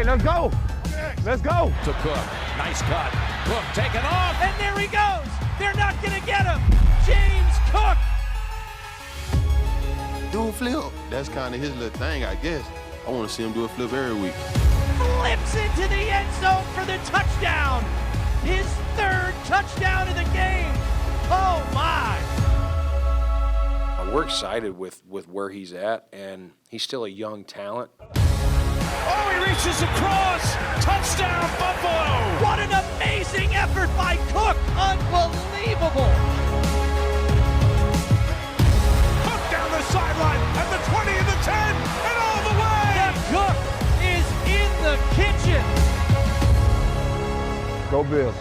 right, let's go. Let's go. To Cook. Nice cut. Cook taking off. And there he goes. They're not going to get him. James Cook. Do a flip. That's kind of his little thing, I guess. I want to see him do a flip every week. Flips into the end zone for the touchdown. His third touchdown of the game. Oh, my. We're excited with where he's at, and he's still a young talent. Oh, he reaches across. Touchdown, Buffalo. What an amazing effort by Cook. Unbelievable. Cook down the sideline at the 20 and the 10 and all the way. The Cook is in the kitchen. Go Bills.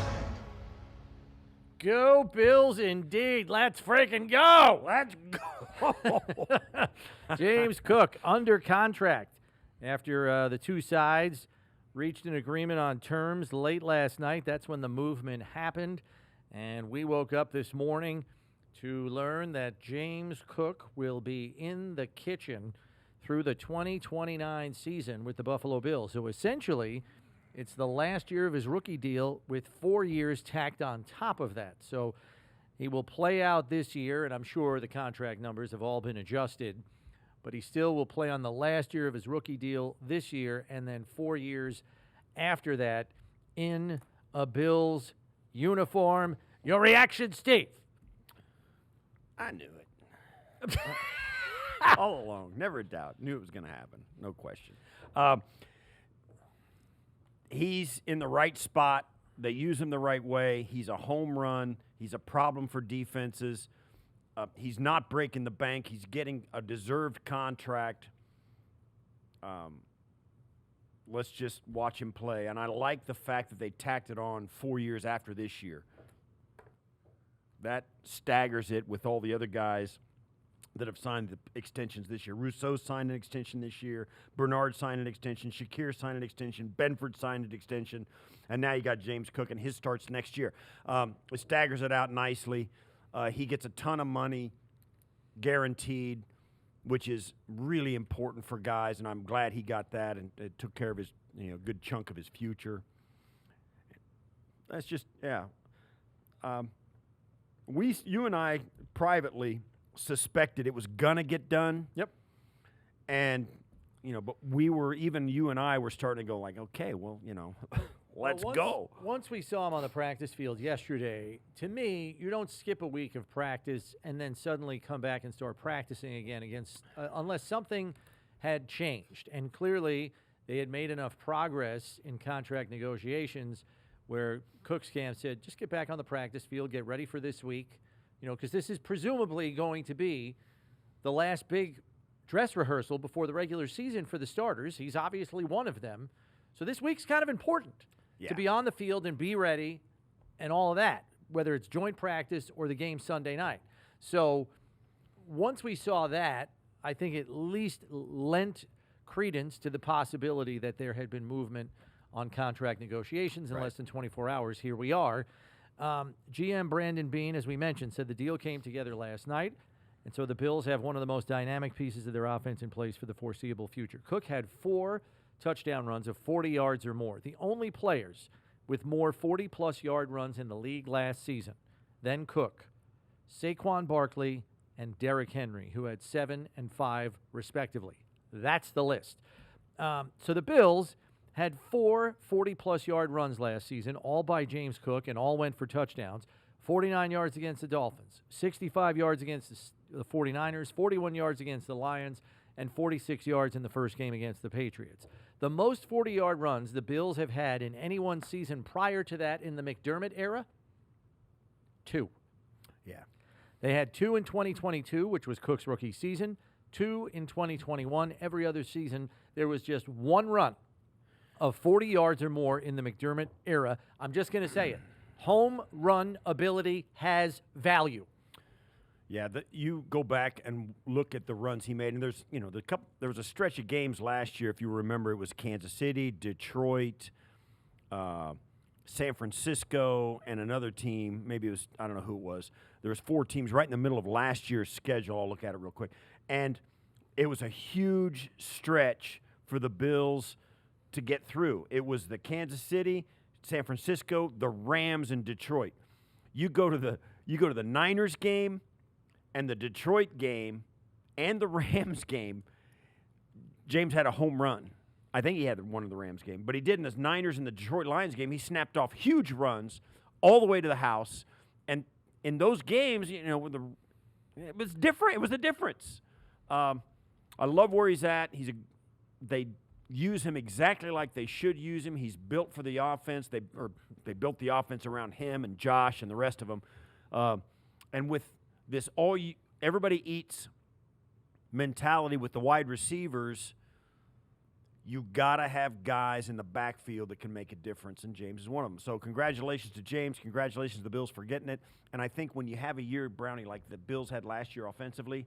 Go Bills indeed. Let's freaking go. Let's go. James Cook under contract after the two sides reached an agreement on terms late last night. That's when the movement happened. And we woke up this morning to learn that James Cook will be in the kitchen through the 2029 season with the Buffalo Bills. So essentially, it's the last year of his rookie deal with 4 years tacked on top of that. So he will play out this year, and I'm sure the contract numbers have all been adjusted, but he still will play on the last year of his rookie deal this year and then 4 years after that in a Bills uniform. Your reaction, Steve? I knew it. All along. Never a doubt. Knew it was going to happen. No question. He's in the right spot. They use him the right way. He's a home run. He's a problem for defenses. He's not breaking the bank. He's getting a deserved contract. Let's just watch him play. And I like the fact that they tacked it on 4 years after this year. That staggers it with all the other guys that have signed the extensions this year. Rousseau signed an extension this year. Bernard signed an extension. Shakir signed an extension. Benford signed an extension. And now you got James Cook, and his starts next year. It staggers it out nicely. He gets a ton of money guaranteed, which is really important for guys, and I'm glad he got that, and it took care of his, good chunk of his future. That's just, yeah. You and I privately suspected it was gonna get done. Yep. And, but you and I were starting to go like, okay, well, let's go. Once we saw him on the practice field yesterday, to me, you don't skip a week of practice and then suddenly come back and start practicing again against, unless something had changed. And clearly, they had made enough progress in contract negotiations where Cook's camp said, just get back on the practice field, get ready for this week, because this is presumably going to be the last big dress rehearsal before the regular season for the starters. He's obviously one of them. So this week's kind of important to be on the field and be ready and all of that, whether it's joint practice or the game Sunday night. So once we saw that, I think at least lent credence to the possibility that there had been movement on contract negotiations in less than 24 hours. Here we are. GM Brandon Beane, as we mentioned, said the deal came together last night, and so the Bills have one of the most dynamic pieces of their offense in place for the foreseeable future. Cook had 4 touchdown runs of 40 yards or more, the only players with more 40-plus yard runs in the league last season. Then Cook, Saquon Barkley, and Derrick Henry, who had 7 and 5 respectively. That's the list. So the Bills had 4 40-plus yard runs last season, all by James Cook, and all went for touchdowns. 49 yards against the Dolphins, 65 yards against the 49ers, 41 yards against the Lions, and 46 yards in the first game against the Patriots. The most 40-yard runs the Bills have had in any one season prior to that in the McDermott era, 2. Yeah. They had 2 in 2022, which was Cook's rookie season, 2 in 2021. Every other season, there was just 1 run of 40 yards or more in the McDermott era. I'm just going to say it. Home run ability has value. Yeah, you go back and look at the runs he made, and there's, there was a stretch of games last year, if you remember, it was Kansas City, Detroit, San Francisco, and another team. Maybe it was, I don't know who it was. There was 4 teams right in the middle of last year's schedule. I'll look at it real quick. And it was a huge stretch for the Bills to get through. It was the Kansas City, San Francisco, the Rams, and Detroit. You go to the Niners game and the Detroit game and the Rams game. James had a home run. I think he had one in the Rams game, but he did in the Niners and the Detroit Lions game. He snapped off huge runs all the way to the house. And in those games, it was different. It was a difference. I love where he's at. They use him exactly like they should use him. He's built for the offense. They built the offense around him and Josh and the rest of them. And with this everybody eats mentality with the wide receivers, you got to have guys in the backfield that can make a difference, and James is one of them. So congratulations to James. Congratulations to the Bills for getting it. And I think when you have a year, Brownie, like the Bills had last year offensively,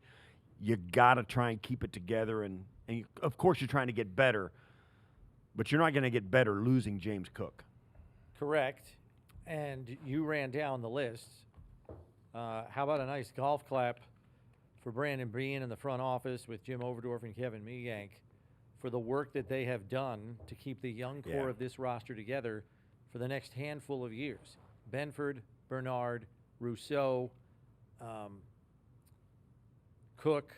you got to try and keep it together. And of course, you're trying to get better, but you're not going to get better losing James Cook. Correct. And you ran down the list. How about a nice golf clap for Brandon Bean in the front office with Jim Overdorf and Kevin Meegank for the work that they have done to keep the young core of this roster together for the next handful of years. Benford, Bernard, Rousseau, Cook,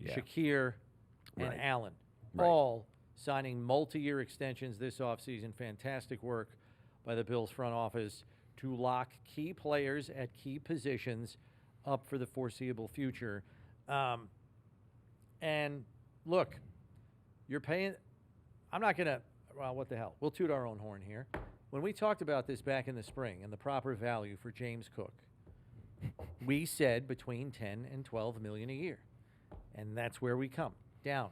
Shakir, and Allen, all signing multi-year extensions this offseason. Fantastic work by the Bills front office to lock key players at key positions up for the foreseeable future. And look, you're paying – I'm not going to – well, what the hell. We'll toot our own horn here. When we talked about this back in the spring and the proper value for James Cook, we said between 10 and 12 million a year. And that's where we come down.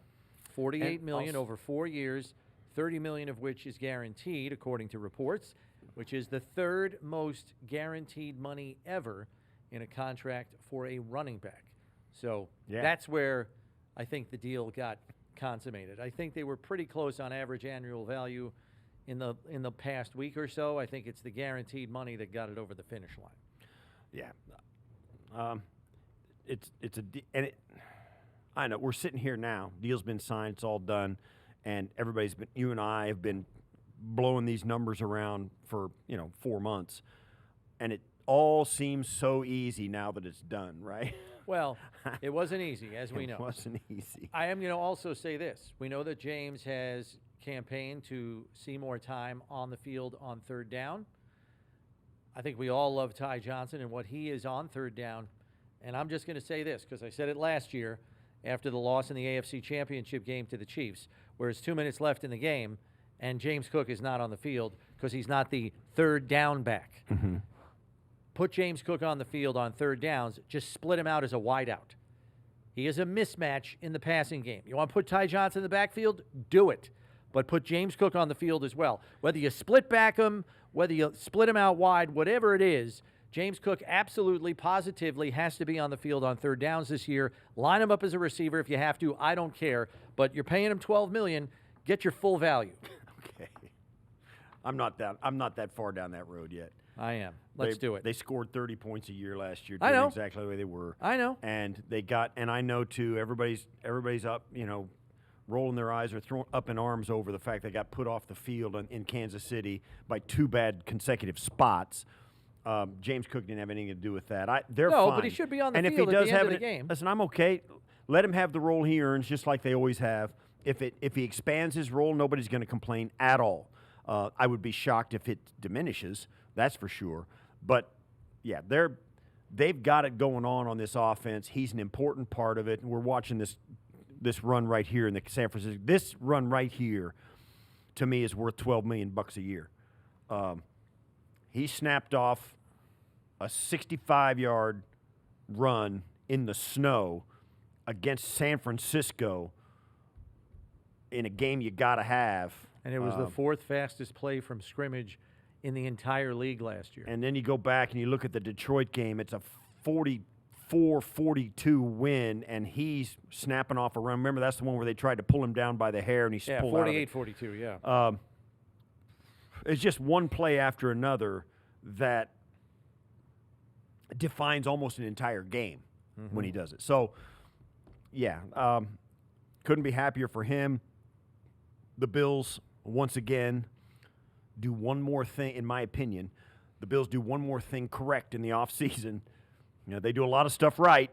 $48 million over 4 years, $30 million of which is guaranteed, according to reports, which is the third most guaranteed money ever in a contract for a running back. So that's where I think the deal got consummated. I think they were pretty close on average annual value in the past week or so. I think it's the guaranteed money that got it over the finish line. Yeah. I know we're sitting here now. Deal's been signed. It's all done, and you and I have been blowing these numbers around for 4 months, and it all seems so easy now that it's done, right? Well, it wasn't easy, as we know. It wasn't easy. I am going to also say this. We know that James has campaigned to see more time on the field on third down. I think we all love Ty Johnson and what he is on third down. And I'm just going to say this because I said it last year after the loss in the AFC Championship game to the Chiefs, where it's 2 minutes left in the game and James Cook is not on the field because he's not the third down back. Mm-hmm. Put James Cook on the field on third downs, just split him out as a wideout. He is a mismatch in the passing game. You want to put Ty Johnson in the backfield? Do it. But put James Cook on the field as well. Whether you split back him, whether you split him out wide, whatever it is, James Cook absolutely, positively has to be on the field on third downs this year. Line him up as a receiver if you have to. I don't care. But you're paying him $12 million. Get your full value. Okay. I'm not that far down that road yet. I am. Let's do it. They scored 30 points a year last year. I know. Exactly the way they were. I know. And I know too, everybody's up, rolling their eyes or throwing up in arms over the fact they got put off the field in Kansas City by 2 bad consecutive spots. James Cook didn't have anything to do with that. They're fine. No, but he should be on the and field if he at does the end have of the game. Listen, I'm okay. Let him have the role he earns, just like they always have. If he expands his role, nobody's going to complain at all. I would be shocked if it diminishes. That's for sure. But yeah, they've got it going on this offense. He's an important part of it. And we're watching this run right here in the San Francisco. This run right here, to me, is worth $12 million a year. He snapped off a 65-yard run in the snow against San Francisco in a game you got to have. And it was the 4th fastest play from scrimmage in the entire league last year. And then you go back and you look at the Detroit game. It's a 44-42 win, and he's snapping off a run. Remember, that's the one where they tried to pull him down by the hair, and he pulled out of it. 48-42, yeah. It's just one play after another that defines almost an entire game when he does it. So, yeah, couldn't be happier for him. the Bills, once again, do one more thing, in my opinion, the Bills do one more thing correct in the offseason. You know, they do a lot of stuff right,